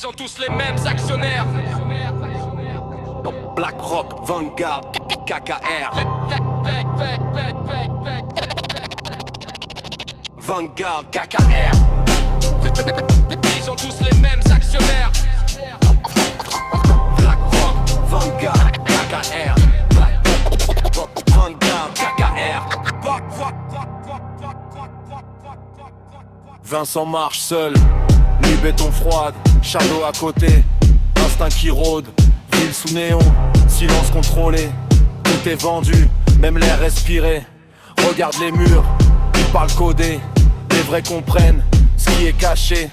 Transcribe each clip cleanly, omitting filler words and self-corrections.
Ils ont tous les mêmes actionnaires. BlackRock, Vanguard, KKR. Vanguard, KKR. Ils ont tous les mêmes actionnaires. BlackRock, Vanguard, KKR. Vanguard, KKR. Vincent marche seul, nuit béton froide, Shadow à côté, instinct qui rôde, ville sous néon, silence contrôlé, tout est vendu, même l'air respiré. Regarde les murs, ils parlent codé, les vrais comprennent ce qui est caché.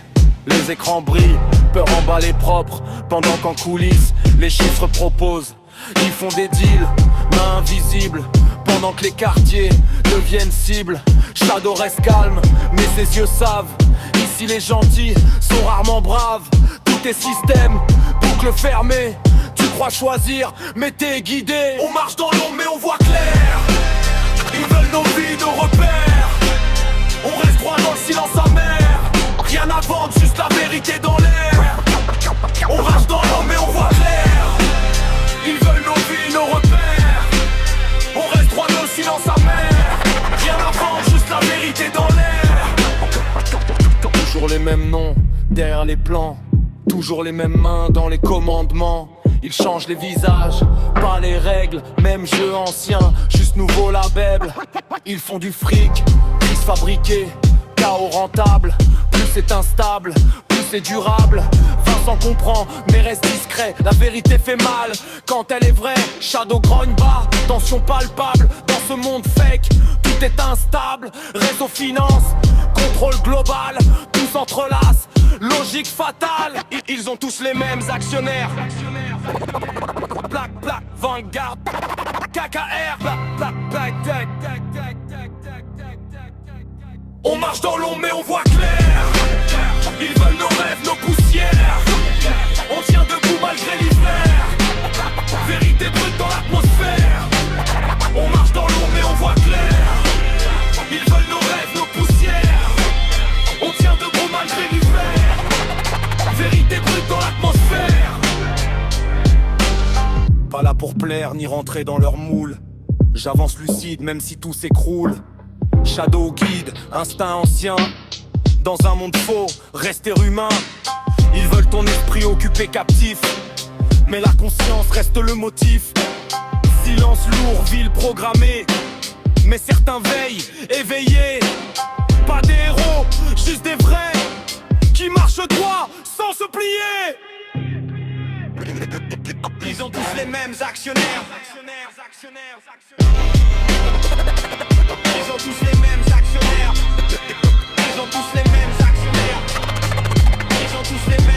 Les écrans brillent, peur emballée propre, pendant qu'en coulisses, les chiffres proposent. Ils font des deals, mains invisibles, pendant que les quartiers deviennent cibles. Shadow reste calme, mais ses yeux savent. Ici les gentils sont rarement braves. Tout est système, boucle fermée. Tu crois choisir, mais t'es guidé. On marche dans l'ombre mais on voit clair. Ils veulent nos vies, nos repères. On reste droit dans le silence amer. Rien à vendre, juste la vérité dans l'air. On marche dans l'ombre mais on voit clair. Ils veulent nos vies, nos repères. On reste droit dans le silence amer. Rien à vendre, juste la vérité dans l'air. Toujours les mêmes noms, derrière les plans. Toujours les mêmes mains dans les commandements. Ils changent les visages, pas les règles. Même jeu ancien, juste nouveau label. Ils font du fric, crise fabriquée, chaos rentable. Plus c'est instable, plus c'est durable. Vincent comprend, mais reste discret. La vérité fait mal quand elle est vraie. Shadow grogne bas, tension palpable. Dans ce monde fake, tout est instable. Réseau finance, contrôle global. Tout s'entrelace, logique fatale. Ils ont tous les mêmes actionnaires. Black, Vanguard, KKR. On marche dans l'ombre mais on voit clair. Ils veulent nos rêves, nos poussières. On tient debout malgré l'hiver. Vérité brute dans l'atmosphère. On marche dans l'ombre mais on voit clair. Ils veulent nos rêves, nos poussières. On tient debout malgré l'hiver. Vérité brute dans l'atmosphère. Pas là pour plaire ni rentrer dans leur moule. J'avance lucide même si tout s'écroule. Shadow guide, instinct ancien. Dans un monde faux, rester humain. Ils veulent ton esprit occupé captif. Mais la conscience reste le motif. Silence lourd, ville programmée. Mais certains veillent, éveillés. Pas des héros, juste des vrais. Qui marchent droit, sans se plier. Ils ont tous les mêmes actionnaires. Ils ont tous les mêmes actionnaires. Ils ont tous les mêmes actionnaires. Ils ont tous les mêmes